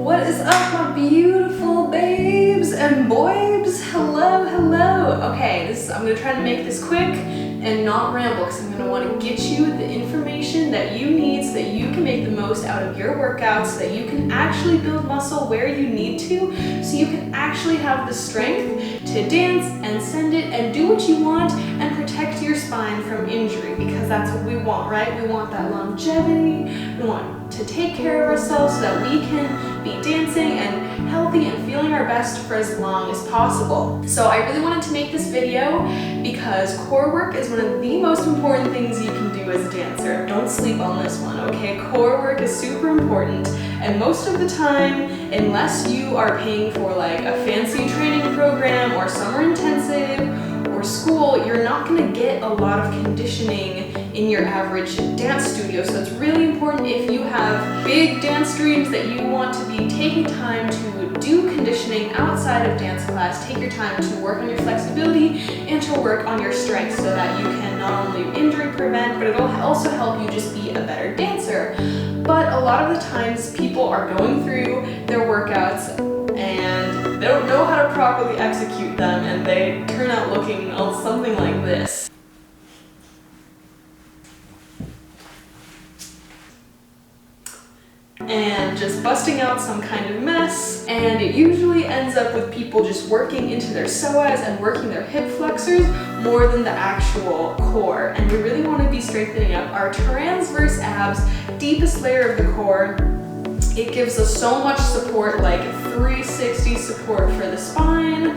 What is up, my beautiful babes and boybs? Hello, hello. Okay, I'm gonna try to make this quick and not ramble because I'm gonna want to get you the information that you need so that you can make the most out of your workouts, so that you can actually build muscle where you need to, so you can actually have the strength to dance and send it and do what you want and protect your spine from injury, because that's what we want, right? We want that longevity. We want to take care of ourselves so that we can be dancing and healthy and feeling our best for as long as possible. So I really wanted to make this video because core work is one of the most important things you can do as a dancer. Don't sleep on this one, okay? Core work is super important, and most of the time, unless you are paying for like a fancy training program or summer intensive or school, you're not gonna get a lot of conditioning in your average dance studio. So it's really important, if you have big dance dreams that you want to be taking time to do conditioning outside of dance class, take your time to work on your flexibility and to work on your strength so that you can not only injury prevent, but it'll also help you just be a better dancer. But a lot of the times people are going through their workouts and they don't know how to properly execute them, and they turn out looking something like this. And just busting out some kind of mess, and it usually ends up with people just working into their psoas and working their hip flexors more than the actual core. And we really want to be strengthening up our transverse abs, deepest layer of the core. It gives us so much support, like 360 support for the spine,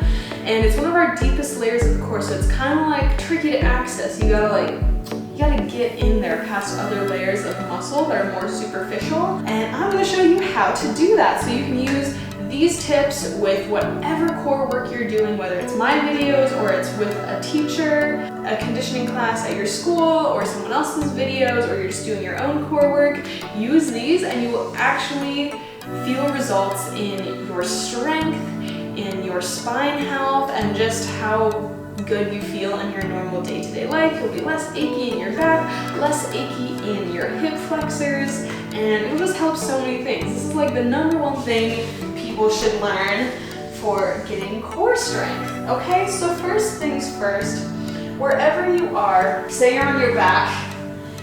and it's one of our deepest layers of the core, so it's kind of like tricky to access. You gotta get in there past other layers of muscle that are more superficial, and I'm gonna show you how to do that. So you can use these tips with whatever core work you're doing, whether it's my videos or it's with a teacher, a conditioning class at your school, or someone else's videos, or you're just doing your own core work. Use these and you will actually feel results in your strength, in your spine health, and just how good you feel in your normal day-to-day life. You'll be less achy in your back, less achy in your hip flexors, and it'll just help so many things. This is like the #1 thing people should learn for getting core strength. Okay, so first things first, wherever you are, say you're on your back,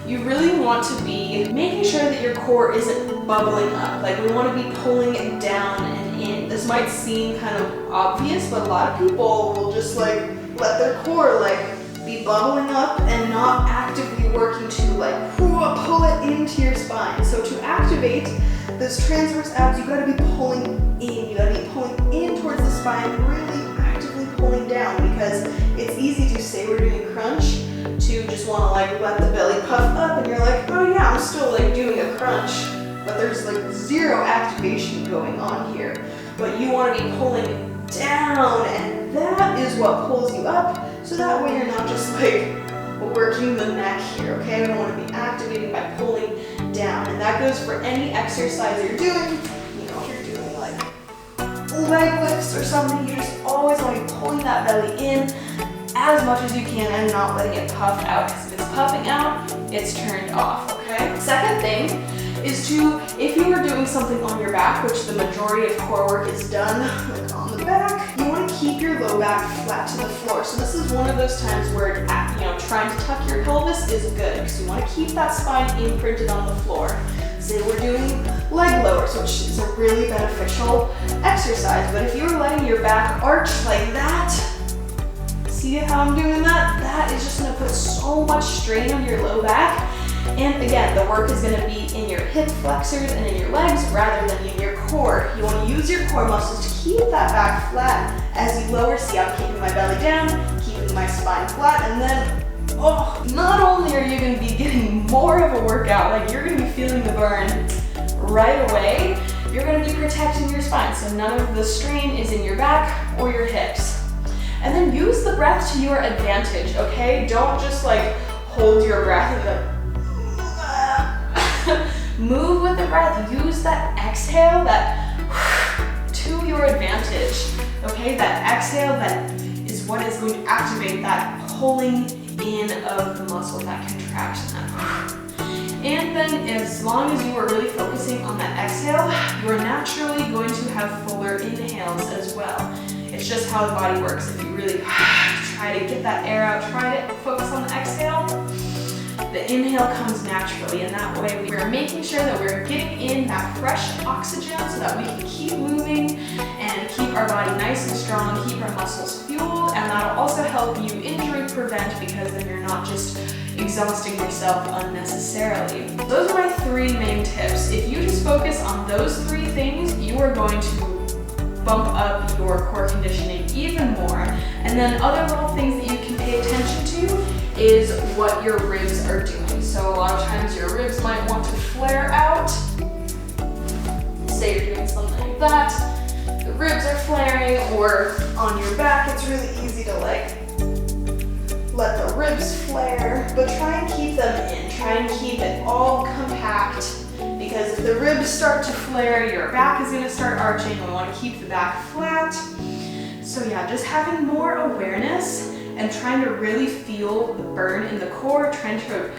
you really want to be making sure that your core isn't bubbling up. Like, we want to be pulling it down and in. This might seem kind of obvious, but a lot of people will just like let their core like be bubbling up and not actively working to like pull it into your spine. So to activate those transverse abs, you gotta be pulling in. You gotta be pulling in towards the spine, really actively pulling down, because it's easy to say we're doing a crunch, to just wanna like let the belly puff up and you're like, oh yeah, I'm still like doing a crunch, but there's like zero activation going on here. But you wanna be pulling down, and that is what pulls you up, so that way you're not just like working the neck here, okay? We don't want to be activating by pulling down, and that goes for any exercise you're doing. You know, if you're doing like leg lifts or something, you just always want to be pulling that belly in as much as you can and not letting it puff out, because if it's puffing out, it's turned off, okay? Second thing is to, if you are doing something on your back, which the majority of core work is done like on the back, you want to keep your low back flat to the floor. So this is one of those times where, you know, trying to tuck your pelvis is good, because you want to keep that spine imprinted on the floor. Say we're doing leg lowers, which is a really beneficial exercise, but if you're letting your back arch like that, see how I'm doing that? That is just going to put so much strain on your low back. And again, the work is going to be in your hip flexors and in your legs rather than in your core. You want to use your core muscles to keep that back flat as you lower. See, I'm keeping my belly down, keeping my spine flat, and then, oh, not only are you going to be getting more of a workout, like you're going to be feeling the burn right away, you're going to be protecting your spine, so none of the strain is in your back or your hips. And then use the breath to your advantage, okay? Don't just like hold your breath and then move with the breath. Use that exhale, that to your advantage, okay? That exhale, that is what is going to activate that pulling in of the muscle, that contraction, and then as long as you are really focusing on that exhale, you're naturally going to have fuller inhales as well. It's just how the body works. If you really try to get that air out, try to focus on the exhale, the inhale comes naturally, and that way we're making sure that we're getting in that fresh oxygen so that we can keep moving and keep our body nice and strong, keep our muscles fueled, and that'll also help you injury prevent because then you're not just exhausting yourself unnecessarily. Those are my 3 main tips. If you just focus on those 3 things, you are going to bump up your core conditioning even more. And then other little things that you can pay attention to is what your ribs are doing. So a lot of times your ribs might want to flare out. Say you're doing something like that, the ribs are flaring, or on your back it's really easy to like let the ribs flare, but try and keep them in. Try and keep it all compact, because if the ribs start to flare, your back is gonna start arching, and we wanna keep the back flat. So yeah, just having more awareness and trying to really feel the burn in the core, trying to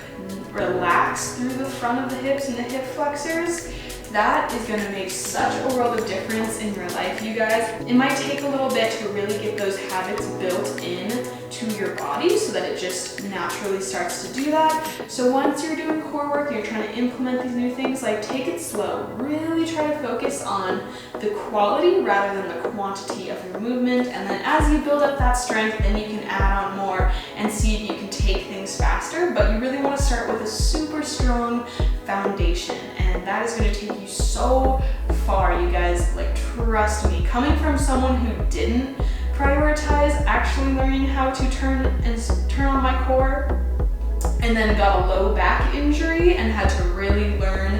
relax through the front of the hips and the hip flexors, that is gonna make such a world of difference in your life, you guys. It might take a little bit to really get those habits built in to your body so that it just naturally starts to do that. So once you're doing core work and you're trying to implement these new things, like take it slow. Really try to focus on the quality rather than the quantity of your movement. And then as you build up that strength, then you can add on more and see if you can take things faster. But you really want to start with a super strong foundation, and that is going to take you so far, you guys. Like, trust me, coming from someone who didn't prioritize actually learning how to turn on my core, and then got a low back injury and had to really learn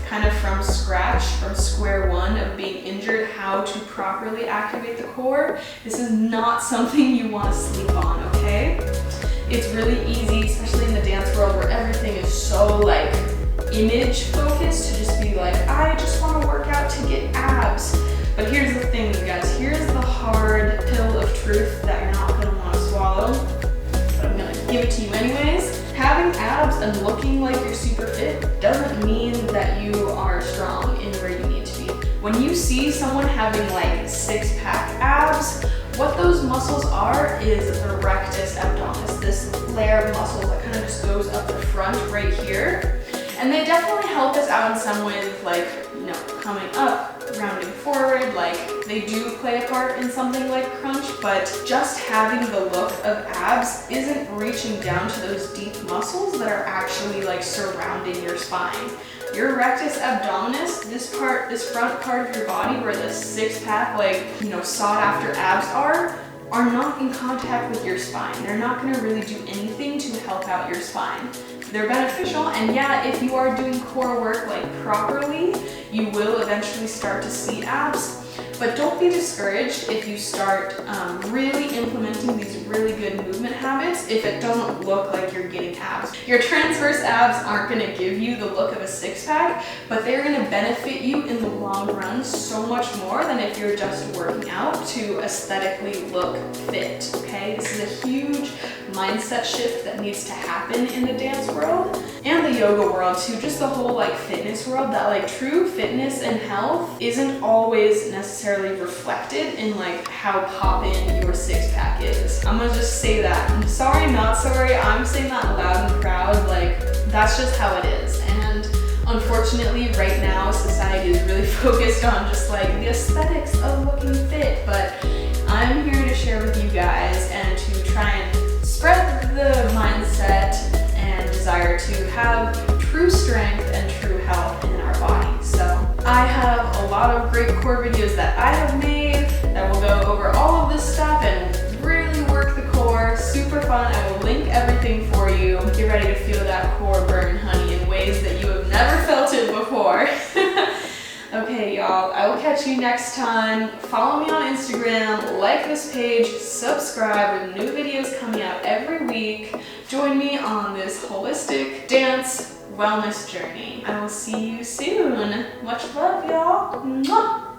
kind of from scratch, from square one of being injured, how to properly activate the core. This is not something you want to sleep on, okay? It's really easy, especially in the dance world where everything is so like image focused, to just be like, I just want to work out to get abs. But here's the thing, you guys, here's the hard pill of truth that you're not going to want to swallow, but I'm going to give it to you anyways. Having abs and looking like you're super fit doesn't mean that you are strong in where you need to be. When you see someone having like 6-pack abs, what those muscles are is the rectus abdominis, this layer of muscle that kind of just goes up the front right here. And they definitely help us out in some ways with like, you know, coming up, rounding forward, like they do play a part in something like crunch, but just having the look of abs isn't reaching down to those deep muscles that are actually like surrounding your spine. Your rectus abdominis, this front part of your body where the 6-pack, like, you know, sought after abs are not in contact with your spine. They're not going to really do anything to help out your spine. They're beneficial, and yeah, if you are doing core work like properly, you will eventually start to see abs. But don't be discouraged if you start really implementing these really good movement habits if it doesn't look like you're getting abs. Your transverse abs aren't going to give you the look of a 6-pack, but they're going to benefit you in the long run so much more than if you're just working out to aesthetically look fit, okay? This is a huge mindset shift that needs to happen in the dance world and the yoga world too, just the whole like fitness world, that like true fitness and health isn't always necessarily reflected in like how poppin' your 6-pack is. I'm gonna just say that. I'm sorry, not sorry. I'm saying that loud and proud. Like, that's just how it is. And unfortunately, right now, society is really focused on just like the aesthetics of looking fit, but I'm here to share with you guys and to try and spread the mindset and desire to have true strength and true health in our body. So I have a lot of great core videos that I have made that will go over all of this stuff and really work the core. Super fun. I will link everything for you. Get ready to feel that core burn, honey, in ways that you have never felt it before. Okay, y'all, I will catch you next time. Follow me on Instagram, like this page, subscribe with new videos coming out every week. Join me on this holistic dance wellness journey. I will see you soon. Much love, y'all. Mwah!